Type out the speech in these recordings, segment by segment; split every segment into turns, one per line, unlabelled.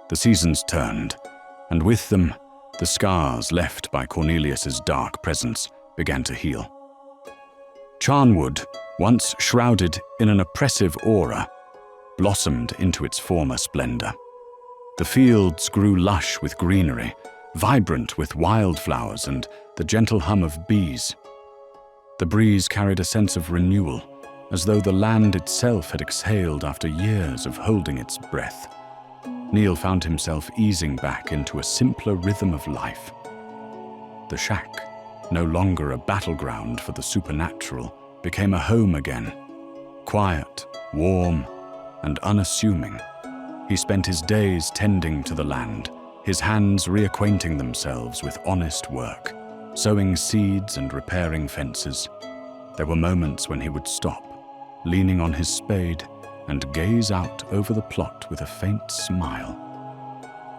The seasons turned, and with them, the scars left by Cornelius's dark presence began to heal. Charnwood, once shrouded in an oppressive aura, blossomed into its former splendor. The fields grew lush with greenery, vibrant with wildflowers and the gentle hum of bees. The breeze carried a sense of renewal, as though the land itself had exhaled after years of holding its breath. Neil found himself easing back into a simpler rhythm of life. The shack, no longer a battleground for the supernatural, became a home again. Quiet, warm, and unassuming, he spent his days tending to the land, his hands reacquainting themselves with honest work, sowing seeds and repairing fences. There were moments when he would stop, leaning on his spade, and gaze out over the plot with a faint smile.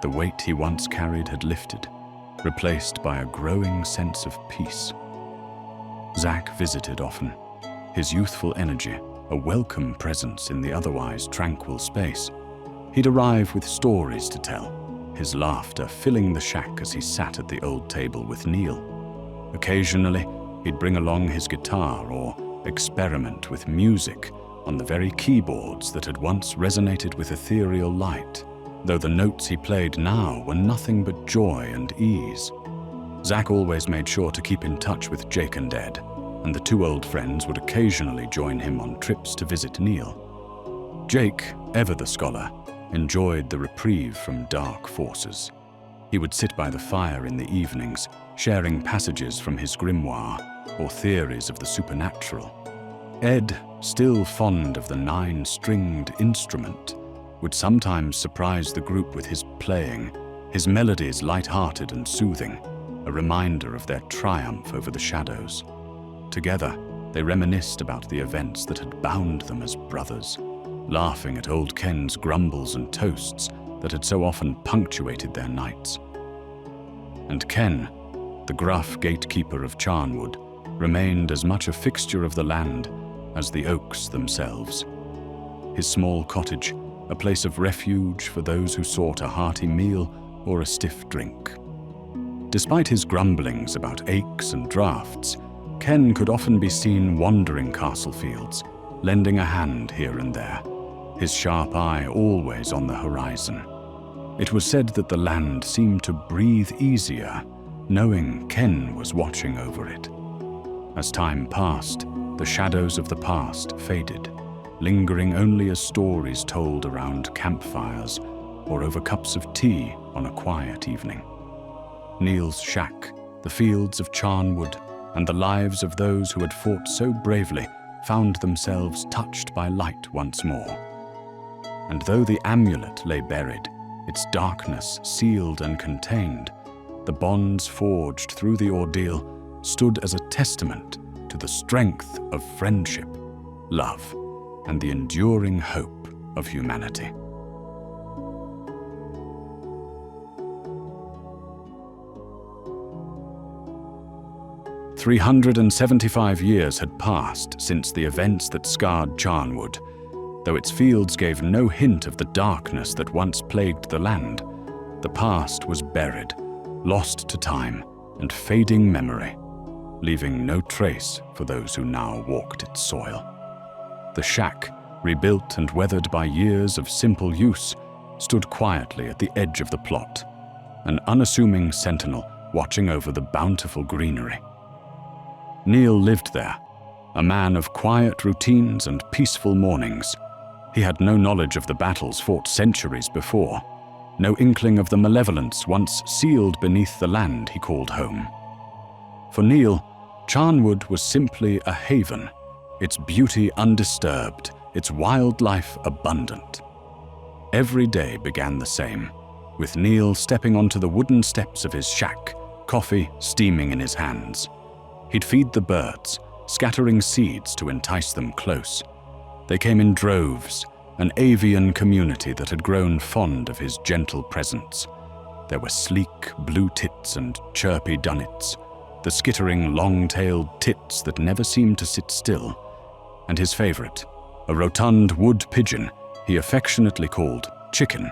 The weight he once carried had lifted, replaced by a growing sense of peace. Zack visited often, his youthful energy a welcome presence in the otherwise tranquil space. He'd arrive with stories to tell, his laughter filling the shack as he sat at the old table with Neil. Occasionally, he'd bring along his guitar or experiment with music on the very keyboards that had once resonated with ethereal light, though the notes he played now were nothing but joy and ease. Zack always made sure to keep in touch with Jake and Ed, and the two old friends would occasionally join him on trips to visit Neil. Jake, ever the scholar, enjoyed the reprieve from dark forces. He would sit by the fire in the evenings, sharing passages from his grimoire or theories of the supernatural. Ed, still fond of the 9-stringed instrument, would sometimes surprise the group with his playing, his melodies light-hearted and soothing, a reminder of their triumph over the shadows. Together, they reminisced about the events that had bound them as brothers, laughing at old Ken's grumbles and toasts that had so often punctuated their nights. And Ken, the gruff gatekeeper of Charnwood, remained as much a fixture of the land as the oaks themselves. His small cottage, a place of refuge for those who sought a hearty meal or a stiff drink. Despite his grumblings about aches and draughts, Ken could often be seen wandering castle fields, lending a hand here and there, his sharp eye always on the horizon. It was said that the land seemed to breathe easier, knowing Ken was watching over it. As time passed, the shadows of the past faded, lingering only as stories told around campfires or over cups of tea on a quiet evening. Neil's shack, the fields of Charnwood, and the lives of those who had fought so bravely found themselves touched by light once more. And though the amulet lay buried, its darkness sealed and contained, the bonds forged through the ordeal stood as a testament to the strength of friendship, love, and the enduring hope of humanity. "375 years had passed since the events that scarred Charnwood. Though its fields gave no hint of the darkness that once plagued the land, the past was buried, lost to time and fading memory, leaving no trace for those who now walked its soil. The shack, rebuilt and weathered by years of simple use, stood quietly at the edge of the plot, an unassuming sentinel watching over the bountiful greenery. Neil lived there, a man of quiet routines and peaceful mornings. He had no knowledge of the battles fought centuries before, no inkling of the malevolence once sealed beneath the land he called home. For Neil, Charnwood was simply a haven, its beauty undisturbed, its wildlife abundant. Every day began the same, with Neil stepping onto the wooden steps of his shack, coffee steaming in his hands. He'd feed the birds, scattering seeds to entice them close. They came in droves, an avian community that had grown fond of his gentle presence. There were sleek blue tits and chirpy dunnets, the skittering long-tailed tits that never seemed to sit still, and his favorite, a rotund wood pigeon he affectionately called Chicken.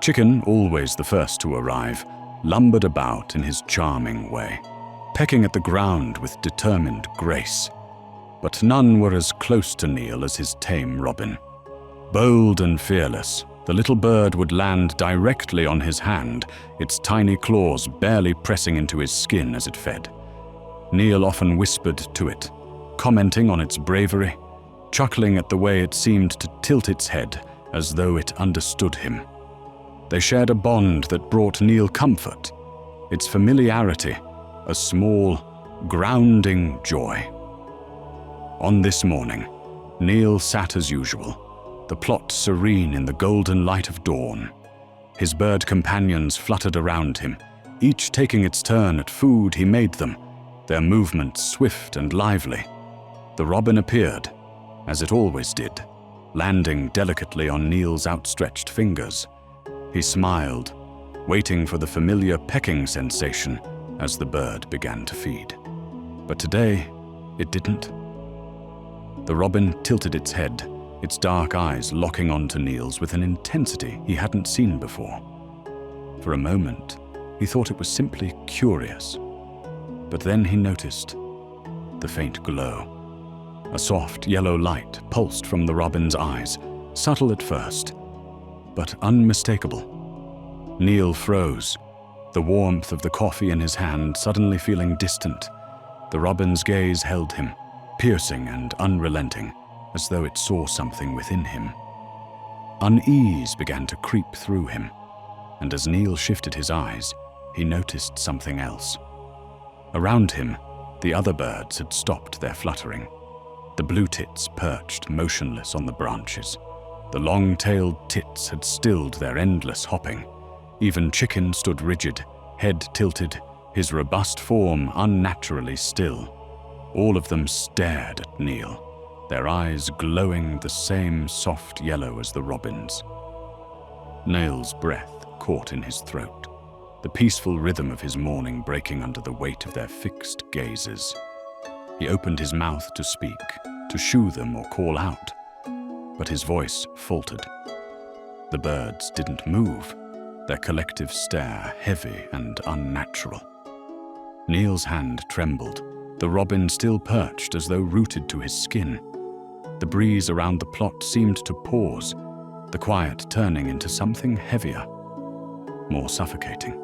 Chicken, always the first to arrive, lumbered about in his charming way, pecking at the ground with determined grace. But none were as close to Neil as his tame robin. Bold and fearless, the little bird would land directly on his hand, its tiny claws barely pressing into his skin as it fed. Neil often whispered to it, commenting on its bravery, chuckling at the way it seemed to tilt its head as though it understood him. They shared a bond that brought Neil comfort, its familiarity, a small, grounding joy. On this morning, Neil sat as usual, the plot serene in the golden light of dawn. His bird companions fluttered around him, each taking its turn at food he made them, their movements swift and lively. The robin appeared, as it always did, landing delicately on Neil's outstretched fingers. He smiled, waiting for the familiar pecking sensation as the bird began to feed. But today, it didn't. The robin tilted its head, its dark eyes locking onto Neil's with an intensity he hadn't seen before. For a moment, he thought it was simply curious. But then he noticed the faint glow. A soft yellow light pulsed from the robin's eyes, subtle at first, but unmistakable. Neil froze, the warmth of the coffee in his hand suddenly feeling distant. The robin's gaze held him, piercing and unrelenting, as though it saw something within him. Unease began to creep through him, and as Neil shifted his eyes, he noticed something else. Around him, the other birds had stopped their fluttering. The blue tits perched motionless on the branches. The long-tailed tits had stilled their endless hopping. Even Chicken stood rigid, head tilted, his robust form unnaturally still. All of them stared at Neil, their eyes glowing the same soft yellow as the robin's. Neil's breath caught in his throat, the peaceful rhythm of his morning breaking under the weight of their fixed gazes. He opened his mouth to speak, to shoo them or call out, but his voice faltered. The birds didn't move, their collective stare heavy and unnatural. Neil's hand trembled, the robin still perched as though rooted to his skin. The breeze around the plot seemed to pause, the quiet turning into something heavier, more suffocating.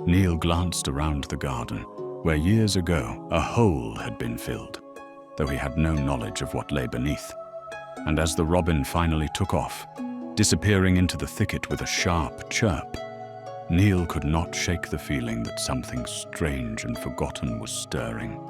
Neil glanced around the garden, where years ago a hole had been filled, though he had no knowledge of what lay beneath. And as the robin finally took off, disappearing into the thicket with a sharp chirp, Neil could not shake the feeling that something strange and forgotten was stirring.